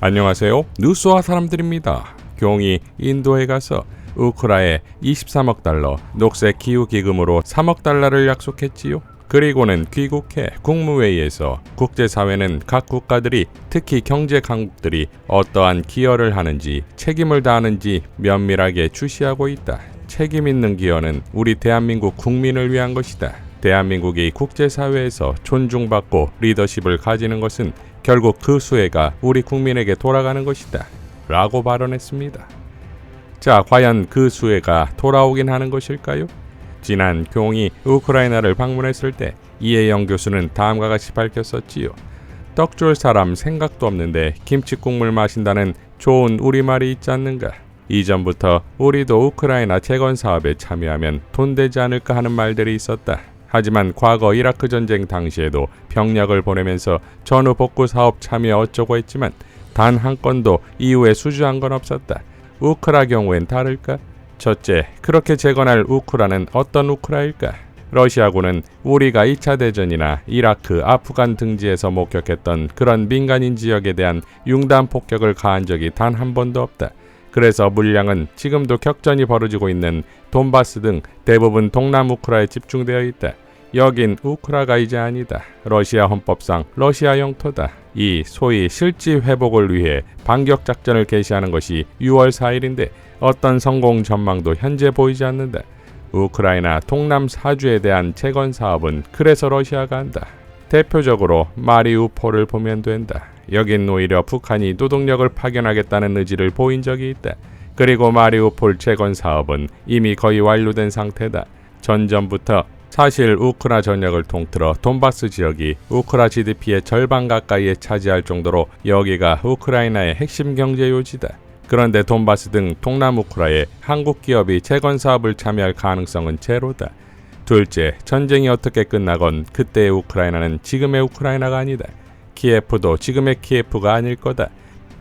안녕하세요. 뉴스와 사람들입니다. 경이 인도에 가서 우크라에 23억 달러 녹색 기후 기금으로 3억 달러를 약속했지요. 그리고는 귀국해 국무회의에서 국제사회는 각 국가들이 특히 경제 강국들이 어떠한 기여를 하는지 책임을 다하는지 면밀하게 주시하고 있다. 책임 있는 기여는 우리 대한민국 국민을 위한 것이다. 대한민국이 국제사회에서 존중받고 리더십을 가지는 것은 결국 그 수혜가 우리 국민에게 돌아가는 것이다. 라고 발언했습니다. 자, 과연 그 수혜가 돌아오긴 하는 것일까요? 지난 경이 우크라이나를 방문했을 때 이혜영 교수는 다음과 같이 밝혔었지요. 떡 줄 사람 생각도 없는데 김치국물 마신다는 좋은 우리말이 있지 않는가? 이전부터 우리도 우크라이나 재건 사업에 참여하면 돈 되지 않을까 하는 말들이 있었다. 하지만 과거 이라크 전쟁 당시에도 병력을 보내면서 전후 복구 사업 참여 어쩌고 했지만 단 한 건도 이후에 수주한 건 없었다. 우크라 경우엔 다를까? 첫째, 그렇게 재건할 우크라는 어떤 우크라일까? 러시아군은 우리가 2차 대전이나 이라크, 아프간 등지에서 목격했던 그런 민간인 지역에 대한 융단 폭격을 가한 적이 단 한 번도 없다. 그래서 물량은 지금도 격전이 벌어지고 있는 돈바스 등 대부분 동남 우크라에 집중되어 있다. 여긴 우크라가 이제 아니다. 러시아 헌법상 러시아 영토다. 이 소위 실지 회복을 위해 반격 작전을 개시하는 것이 6월 4일인데 어떤 성공 전망도 현재 보이지 않는다. 우크라이나 동남 사주에 대한 재건 사업은 그래서 러시아가 한다. 대표적으로 마리우폴을 보면 된다. 여긴 오히려 북한이 노동력을 파견하겠다는 의지를 보인 적이 있다. 그리고 마리우폴 재건 사업은 이미 거의 완료된 상태다. 전전부터 사실 우크라 전역을 통틀어 돈바스 지역이 우크라 GDP의 절반 가까이에 차지할 정도로 여기가 우크라이나의 핵심 경제 요지다. 그런데 돈바스 등 동남 우크라에 한국 기업이 재건 사업을 참여할 가능성은 제로다. 둘째, 전쟁이 어떻게 끝나건 그때의 우크라이나는 지금의 우크라이나가 아니다. 키예프도 지금의 키예프가 아닐 거다.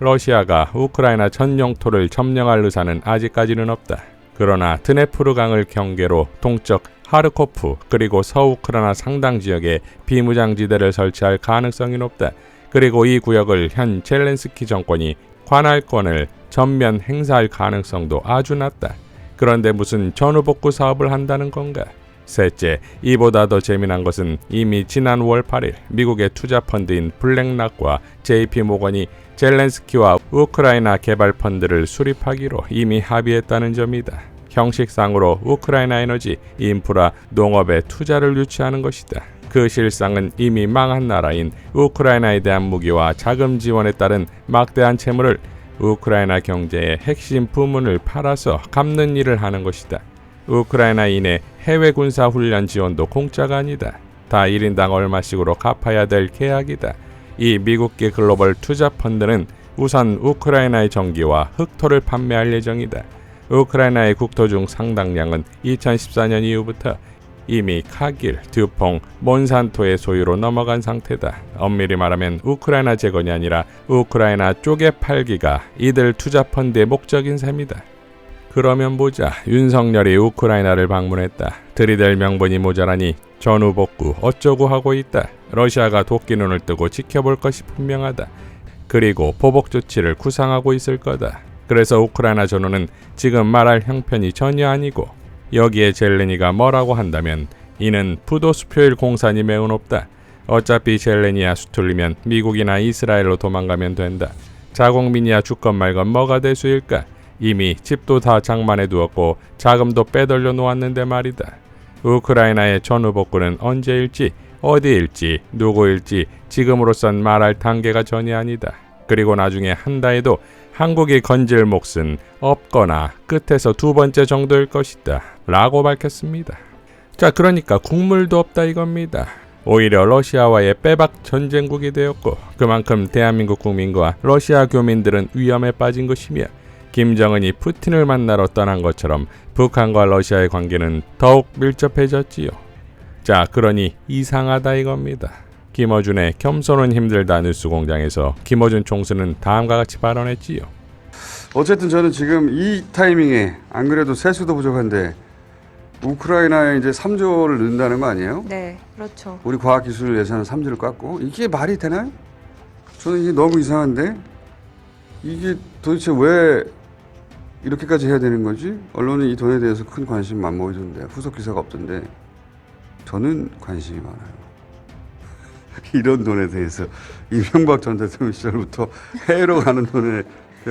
러시아가 우크라이나 전 영토를 점령할 의사는 아직까지는 없다. 그러나 드네프르 강을 경계로 동쪽 하르코프 그리고 서우크라이나 상당 지역에 비무장지대를 설치할 가능성이 높다. 그리고 이 구역을 현 젤렌스키 정권이 관할권을 전면 행사할 가능성도 아주 낮다. 그런데 무슨 전후복구 사업을 한다는 건가? 셋째, 이보다 더 재미난 것은 이미 지난 5월 8일 미국의 투자 펀드인 블랙락과 JP모건이 젤렌스키와 우크라이나 개발 펀드를 수립하기로 이미 합의했다는 점이다. 형식상으로 우크라이나 에너지, 인프라, 농업에 투자를 유치하는 것이다. 그 실상은 이미 망한 나라인 우크라이나에 대한 무기와 자금 지원에 따른 막대한 채무를 우크라이나 경제의 핵심 부문을 팔아서 갚는 일을 하는 것이다. 우크라이나인의 해외 군사 훈련 지원도 공짜가 아니다. 다 1인당 얼마씩으로 갚아야 될 계약이다. 이 미국계 글로벌 투자 펀드는 우선 우크라이나의 전기와 흑토를 판매할 예정이다. 우크라이나의 국토 중 상당량은 2014년 이후부터 이미 카길, 듀퐁, 몬산토의 소유로 넘어간 상태다. 엄밀히 말하면 우크라이나 재건이 아니라 우크라이나 쪼개 팔기가 이들 투자 펀드의 목적인 셈이다. 그러면 보자. 윤석열이 우크라이나를 방문했다. 들이댈 명분이 모자라니 전후 복구 어쩌고 하고 있다. 러시아가 도끼눈을 뜨고 지켜볼 것이 분명하다. 그리고 보복 조치를 구상하고 있을 거다. 그래서 우크라이나 전후는 지금 말할 형편이 전혀 아니고 여기에 젤레니가 뭐라고 한다면 이는 부도 수표일 공산이 매우 높다. 어차피 젤레니야 수틀리면 미국이나 이스라엘로 도망가면 된다. 자국민이야 죽건 말건 뭐가 대수일까? 이미 집도 다 장만해 두었고 자금도 빼돌려 놓았는데 말이다. 우크라이나의 전후 복구는 언제일지 어디일지 누구일지 지금으로선 말할 단계가 전혀 아니다. 그리고 나중에 한다 해도 한국이 건질 몫은 없거나 끝에서 두 번째 정도일 것이다. 라고 밝혔습니다. 자, 그러니까 국물도 없다 이겁니다. 오히려 러시아와의 빼박 전쟁국이 되었고 그만큼 대한민국 국민과 러시아 교민들은 위험에 빠진 것이며 김정은이 푸틴을 만나러 떠난 것처럼 북한과 러시아의 관계는 더욱 밀접해졌지요. 자, 그러니 이상하다 이겁니다. 김어준의 겸손은 힘들다 뉴스공장에서 김어준 총수는 다음과 같이 발언했지요. 어쨌든 저는 지금 이 타이밍에 안 그래도 세수도 부족한데 우크라이나에 이제 3조를 넣는다는 거 아니에요? 네, 그렇죠. 우리 과학기술 예산은 3조를 깎고 이게 말이 되나요? 저는 이게 너무 이상한데 이게 도대체 왜 이렇게까지 해야 되는 거지? 언론은 이 돈에 대해서 큰 관심 안 보이던데, 후속 기사가 없던데 저는 관심이 많아요. 이런 돈에 대해서 이명박 전 대통령 시절부터 해외로 가는 돈에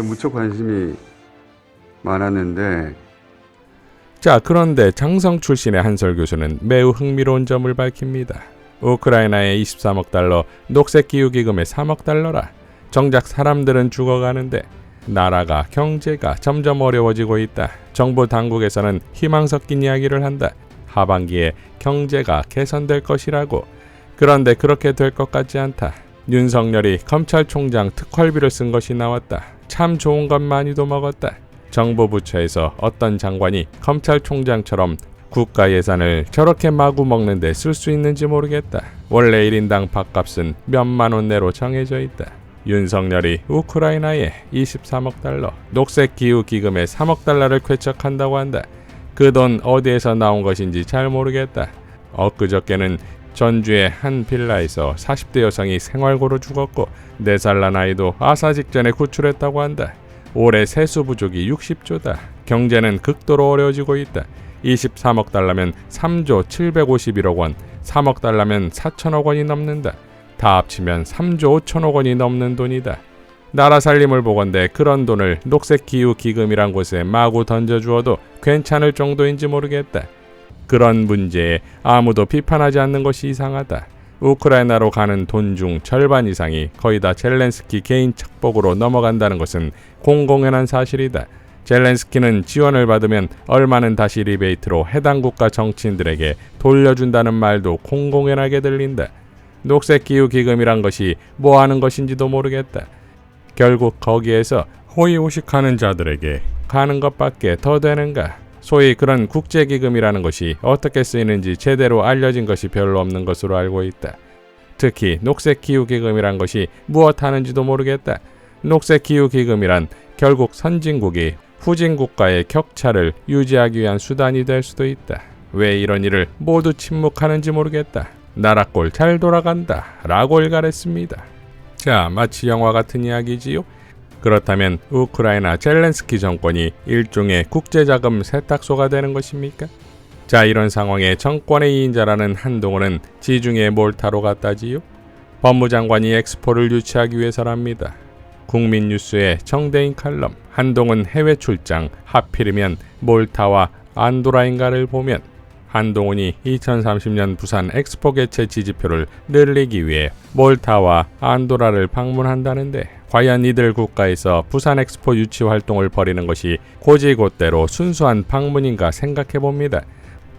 무척 관심이 많았는데. 자, 그런데 장성 출신의 한설 교수는 매우 흥미로운 점을 밝힙니다. 우크라이나의 23억 달러, 녹색기후기금의 3억 달러라. 정작 사람들은 죽어가는데 나라가 경제가 점점 어려워지고 있다. 정부 당국에서는 희망 섞인 이야기를 한다. 하반기에 경제가 개선될 것이라고. 그런데 그렇게 될 것 같지 않다. 윤석열이 검찰총장 특활비를 쓴 것이 나왔다. 참 좋은 것 많이도 먹었다. 정부 부처에서 어떤 장관이 검찰총장처럼 국가 예산을 저렇게 마구 먹는데 쓸 수 있는지 모르겠다. 원래 1인당 밥값은 몇만 원 내로 정해져 있다. 윤석열이 우크라이나에 23억 달러, 녹색기후기금에 3억 달러를 쾌척한다고 한다. 그 돈 어디에서 나온 것인지 잘 모르겠다. 엊그저께는 전주의 한 빌라에서 40대 여성이 생활고로 죽었고 4살 난 아이도 아사 직전에 구출했다고 한다. 올해 세수 부족이 60조다. 경제는 극도로 어려워지고 있다. 23억 달러면 3조 751억 원, 3억 달러면 4천억 원이 넘는다. 다 합치면 3조 5천억 원이 넘는 돈이다. 나라 살림을 보건대 그런 돈을 녹색기후기금이란 곳에 마구 던져주어도 괜찮을 정도인지 모르겠다. 그런 문제에 아무도 비판하지 않는 것이 이상하다. 우크라이나로 가는 돈 중 절반 이상이 거의 다 젤렌스키 개인 착복으로 넘어간다는 것은 공공연한 사실이다. 젤렌스키는 지원을 받으면 얼마는 다시 리베이트로 해당 국가 정치인들에게 돌려준다는 말도 공공연하게 들린다. 녹색기후기금이란 것이 뭐 하는 것인지도 모르겠다. 결국 거기에서 호의호식하는 자들에게 가는 것밖에 더 되는가. 소위 그런 국제기금이라는 것이 어떻게 쓰이는지 제대로 알려진 것이 별로 없는 것으로 알고 있다. 특히 녹색기후기금이란 것이 무엇 하는지도 모르겠다. 녹색기후기금이란 결국 선진국이 후진국가의 격차를 유지하기 위한 수단이 될 수도 있다. 왜 이런 일을 모두 침묵하는지 모르겠다. 나라꼴 잘 돌아간다 라고 일갈했습니다. 자, 마치 영화 같은 이야기지요? 그렇다면 우크라이나 젤렌스키 정권이 일종의 국제자금 세탁소가 되는 것입니까? 자, 이런 상황에 정권의 2인자라는 한동훈은 지중해 몰타로 갔다지요? 법무장관이 엑스포를 유치하기 위해서랍니다. 국민뉴스의 정대인 칼럼, 한동훈 해외 출장, 하필이면 몰타와 안도라인가를 보면 한동훈이 2030년 부산 엑스포 개최 지지표를 늘리기 위해 몰타와 안도라를 방문한다는데 과연 이들 국가에서 부산 엑스포 유치 활동을 벌이는 것이 고지곳대로 순수한 방문인가 생각해봅니다.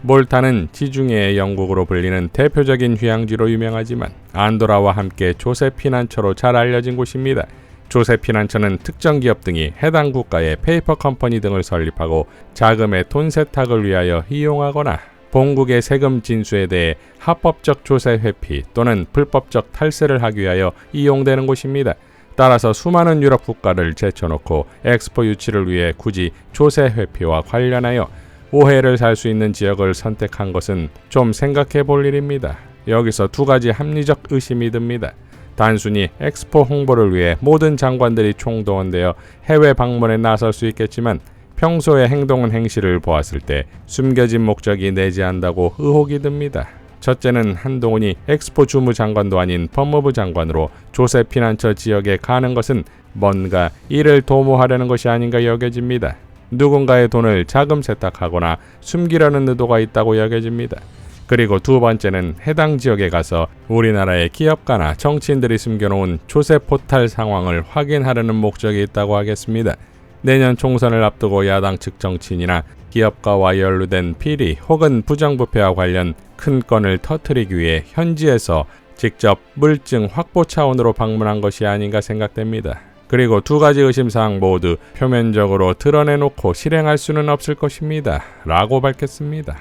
몰타는 지중해의 영국으로 불리는 대표적인 휴양지로 유명하지만 안도라와 함께 조세 피난처로 잘 알려진 곳입니다. 조세 피난처는 특정 기업 등이 해당 국가의 페이퍼 컴퍼니 등을 설립하고 자금의 돈 세탁을 위하여 이용하거나 본국의 세금 진수에 대해 합법적 조세 회피 또는 불법적 탈세를 하기 위하여 이용되는 곳입니다. 따라서 수많은 유럽 국가를 제쳐놓고 엑스포 유치를 위해 굳이 조세 회피와 관련하여 오해를 살 수 있는 지역을 선택한 것은 좀 생각해 볼 일입니다. 여기서 두 가지 합리적 의심이 듭니다. 단순히 엑스포 홍보를 위해 모든 장관들이 총동원되어 해외 방문에 나설 수 있겠지만 평소의 행동은 행실을 보았을 때 숨겨진 목적이 내재한다고 의혹이 듭니다. 첫째는 한동훈이 엑스포 주무장관도 아닌 법무부 장관으로 조세 피난처 지역에 가는 것은 뭔가 이를 도모하려는 것이 아닌가 여겨집니다. 누군가의 돈을 자금 세탁하거나 숨기려는 의도가 있다고 여겨집니다. 그리고 두 번째는 해당 지역에 가서 우리나라의 기업가나 정치인들이 숨겨놓은 조세 포탈 상황을 확인하려는 목적이 있다고 하겠습니다. 내년 총선을 앞두고 야당 측 정치인이나 기업가와 연루된 비리 혹은 부정부패와 관련 큰 건을 터뜨리기 위해 현지에서 직접 물증 확보 차원으로 방문한 것이 아닌가 생각됩니다. 그리고 두 가지 의심사항 모두 표면적으로 드러내놓고 실행할 수는 없을 것입니다. 라고 밝혔습니다.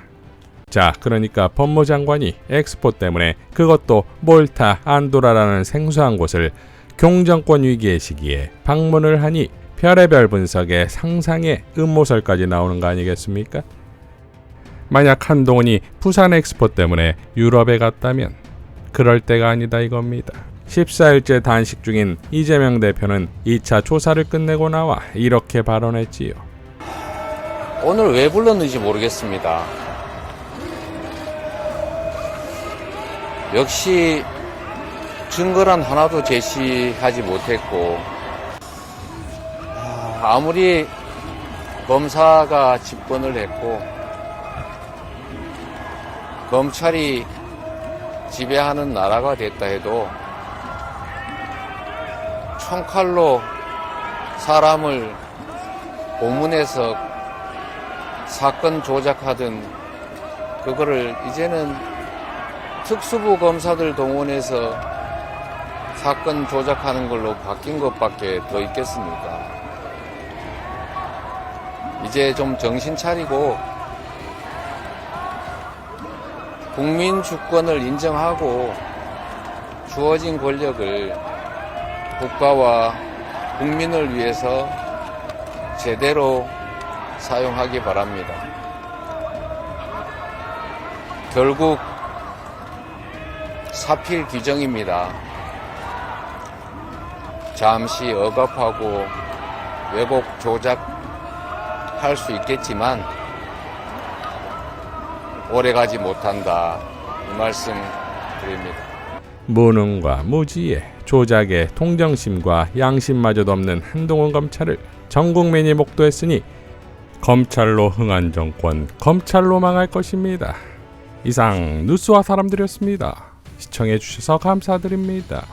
자, 그러니까 법무장관이 엑스포 때문에 그것도 몰타, 안도라라는 생소한 곳을 경정권 위기의 시기에 방문을 하니 별의별 분석에 상상의 음모설까지 나오는 거 아니겠습니까? 만약 한동훈이 부산 엑스포 때문에 유럽에 갔다면 그럴 때가 아니다 이겁니다. 14일째 단식 중인 이재명 대표는 2차 조사를 끝내고 나와 이렇게 발언했지요. 오늘 왜 불렀는지 모르겠습니다. 역시 증거란 하나도 제시하지 못했고, 아무리 검사가 집권을 했고 검찰이 지배하는 나라가 됐다 해도 총칼로 사람을 고문해서 사건 조작하던 그거를 이제는 특수부 검사들 동원해서 사건 조작하는 걸로 바뀐 것밖에 더 있겠습니까? 이제 좀 정신 차리고 국민 주권을 인정하고 주어진 권력을 국가와 국민을 위해서 제대로 사용하기 바랍니다. 결국 사필 규정입니다. 잠시 억압하고 왜곡 조작할 수 있겠지만 오래가지 못한다, 이 말씀 드립니다. 무능과 무지에 조작에 통정심과 양심마저도 없는 한동훈 검찰을 전 국민이 목도했으니 검찰로 흥한 정권, 검찰로 망할 것입니다. 이상 뉴스와 사람들이었습니다. 시청해주셔서 감사드립니다.